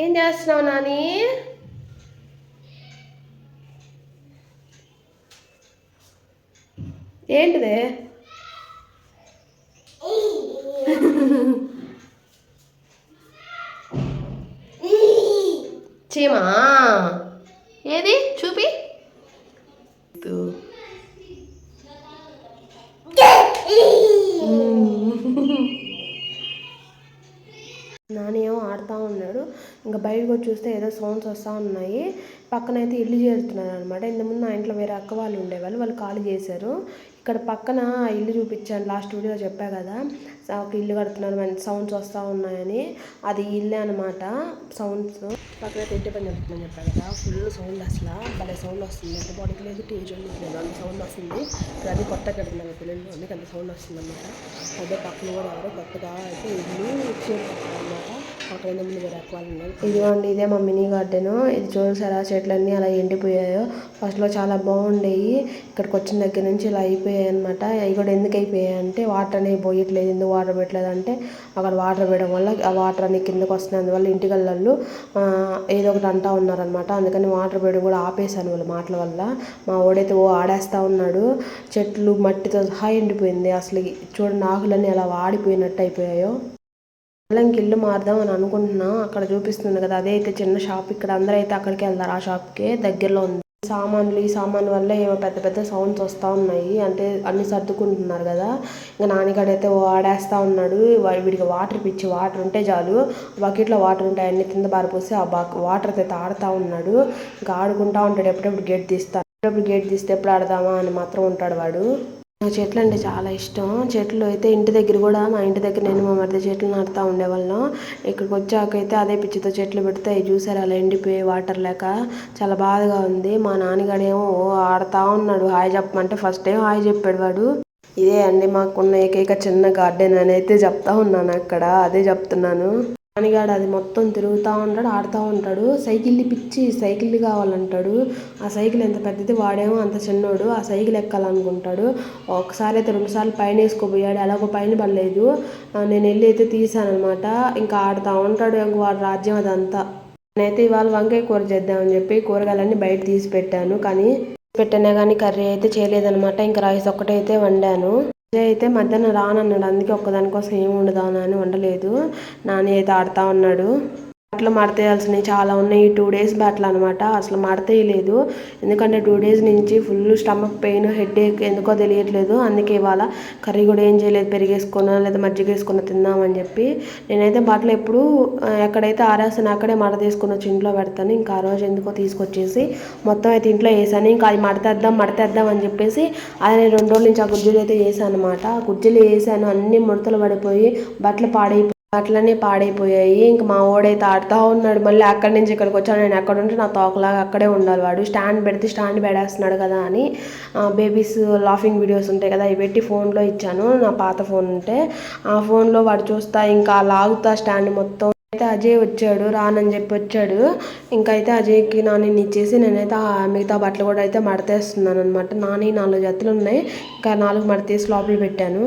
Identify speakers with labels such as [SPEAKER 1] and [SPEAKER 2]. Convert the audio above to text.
[SPEAKER 1] ఏం చేస్తున్నావు నాని? ఏంటిదే? చీమా ఏది చూపి. నాని ఏమో ఆడుతూ ఉన్నాడు. ఇంకా బయటకు వచ్చి చూస్తే ఏదో సౌండ్స్ వస్తూ ఉన్నాయి. పక్కనైతే ఇల్లు చేరుతున్నారు అనమాట. ఇంతకుముందు మా ఇంట్లో వేరే అక్క వాళ్ళు ఉండేవాళ్ళు, వాళ్ళు ఖాళీ చేశారు. ఇక్కడ పక్కన ఇల్లు చూపించాను, లాస్ట్ వీడియోలో చెప్పా కదా, ఒక ఇల్లు కడుతున్నారు, మంచి సౌండ్స్ వస్తూ ఉన్నాయని. అది ఇల్లే అనమాట. సౌండ్స్ పక్కన ఇంటి పని చెప్తున్నాను చెప్పా కదా, ఫుల్ సౌండ్, అసలు భలే సౌండ్ వస్తుంది. ఎంత బాడీకి లేదు, టీవీ లేదు, అంత సౌండ్ వస్తుంది. అది కొత్త కడుతున్నారు పిల్లలు, అందుకే అంత సౌండ్ వస్తుంది అనమాట. అదే పక్కన కూడా ఎవరో కొత్తగా అయితే ఇల్లు చేరుకుంటారు అనమాట. అక్కడ ముందు వేరే అక్వాలు ఉన్నాయి. ఇదిగోండి, ఇదే మా మినీ గార్డెన్. ఇది చూసారా, చెట్లన్నీ అలా ఎండిపోయాయో. ఫస్ట్లో చాలా బాగుండేవి, ఇక్కడికి వచ్చిన దగ్గర నుంచి ఇలా అయిపోయాయి అనమాట. అవి కూడా ఎందుకు అయిపోయాయి అంటే వాటర్ అనేవి పోయట్లేదు. ఎందుకు వాటర్ పెట్టలేదు అంటే అక్కడ వాటర్ వేయడం వల్ల ఆ వాటర్ అన్ని కిందకు వస్తున్నాయి. అందువల్ల ఇంటికల్లో ఏదో ఒకటి అంటూ ఉన్నారనమాట. అందుకని వాటర్ వేయడం కూడా ఆపేశాను వాళ్ళ మాటల వల్ల. మా ఓడైతే ఆడేస్తూ ఉన్నాడు. చెట్లు మట్టితో సహా ఎండిపోయింది. అసలు చూడండి, ఆకులన్నీ ఎలా వాడిపోయినట్టు అయిపోయాయో. ఇంక ఇల్లు మారుదాం అని అనుకుంటున్నాం. అక్కడ చూపిస్తుంది కదా, అదే అయితే చిన్న షాప్. ఇక్కడ అందరూ అయితే అక్కడికి వెళ్తారు, ఆ షాప్కి దగ్గరలో ఉంది. ఈ సామాన్ వల్ల ఏమో పెద్ద పెద్ద సౌండ్స్ వస్తూ ఉన్నాయి. అంటే అన్ని సర్దుకుంటున్నారు కదా. ఇంకా నాన్నగాడైతే ఆడేస్తూ ఉన్నాడు. వీడికి వాటర్ పిచ్చి, వాటర్ ఉంటే చాలు, బకెట్లో వాటర్ ఉంటాయి, అన్ని కింద బారిపోసి ఆ వాటర్ అయితే ఆడుతూ ఉన్నాడు. ఇంకా ఆడుకుంటూ ఉంటాడు. ఎప్పుడెప్పుడు గేట్ తీస్తాను, ఎప్పుడెప్పుడు గేట్ తీస్తే ఎప్పుడు ఆడదామా అని మాత్రం ఉంటాడు వాడు. నాకు చెట్లు అంటే చాలా ఇష్టం. చెట్లు అయితే ఇంటి దగ్గర కూడా, మా ఇంటి దగ్గర నేను మా మధ్య చెట్లు నాటుతూ ఉండేవాళ్ళం. ఇక్కడికి వచ్చాకైతే అదే పిచ్చితో చెట్లు పెడితే అవి చూసారు అలా ఎండిపోయి వాటర్ లేక చాలా బాధగా ఉంది. మా నాన్నగాడేమో ఆడుతూ ఉన్నాడు. హాయ్ చెప్పమంటే ఫస్ట్ టైం హాయ్ చెప్పాడు వాడు. ఇదే అండి మాకున్న ఏకైక చిన్న గార్డెన్ అని అయితే చెప్తా ఉన్నాను అక్కడ, అదే చెప్తున్నాను. నానిగాడు అది మొత్తం తిరుగుతూ ఉంటాడు, ఆడుతూ ఉంటాడు. సైకిల్ని పిచ్చి, సైకిల్ కావాలంటాడు. ఆ సైకిల్ ఎంత పెద్దది, వాడేమో అంత చిన్నోడు. ఆ సైకిల్ ఎక్కాలనుకుంటాడు. ఒకసారి అయితే 2 సార్లు పైన వేసుకోబోయాడు, అలాగో పైన పడలేదు. నేను వెళ్ళి అయితే తీసానమాట. ఇంకా ఆడుతూ ఉంటాడు, ఇంక వాడు రాజ్యం అదంతా. నేనైతే ఇవాళ వంకాయ కూర చేద్దామని చెప్పి కూరగాయలన్నీ బయట తీసి పెట్టాను, కానీ కర్రీ అయితే చేయలేదనమాట. ఇంకా రైస్ ఒక్కటైతే వండాను. అయితే మధ్యాహ్నం రానన్నాడు, అందుకే ఒక్కదానికోసం ఏం వండుదాను అని వండలేదు. నాని అయితే ఆడుతూ ఉన్నాడు. బట్టలు మడతేయాల్సినవి చాలా ఉన్నాయి. 2 డేస్ బట్టలు అనమాట. అసలు మడతేయలేదు, ఎందుకంటే 2 డేస్ నుంచి ఫుల్ స్టమక్ పెయిన్, హెడేక్, ఎందుకో తెలియట్లేదు. అందుకే ఇవాళ కర్రీ కూడా ఏం చేయలేదు, పెరిగేసుకున్నా లేదా మజ్జిగ వేసుకున్నా తిందామని చెప్పి. నేనైతే బట్టలు ఎప్పుడు ఎక్కడైతే ఆరేస్తాను అక్కడే మడత తీసుకుని వచ్చి ఇంట్లో పెడతాను. ఇంకా ఆ రోజు ఎందుకో తీసుకొచ్చేసి మొత్తం అయితే ఇంట్లో వేసాను. ఇంకా అది మడతేద్దాం అని చెప్పేసి అది నేను 2 రోజుల నుంచి ఆ గుజ్జులు అయితే వేసాను అనమాట. ఆ గుజ్జులు వేసాను, అన్ని ముడతలు పడిపోయి బట్టలన్నీ పాడైపోయాయి. ఇంక మా ఓడైతే ఆడుతూ ఉన్నాడు. మళ్ళీ అక్కడి నుంచి ఇక్కడికి వచ్చాను. నేను ఎక్కడ ఉంటే నా తోకలాగా అక్కడే ఉండాలి వాడు. స్టాండ్ పెడేస్తున్నాడు కదా అని బేబీస్ లాఫింగ్ వీడియోస్ ఉంటాయి కదా, అవి పెట్టి ఫోన్లో ఇచ్చాను. నా పాత ఫోన్ ఉంటే ఆ ఫోన్లో వాడు చూస్తా ఇంకా లాగుతా స్టాండ్ మొత్తం. అయితే అజయ్ వచ్చాడు, రానని చెప్పి వచ్చాడు. ఇంకైతే అజయ్కి నాని ఇచ్చేసి నేనైతే మిగతా బట్టలు కూడా అయితే మడతేస్తున్నాను అనమాట. నాని 4 జతలు ఉన్నాయి, ఇంకా 4 మడతేసి లోపల పెట్టాను.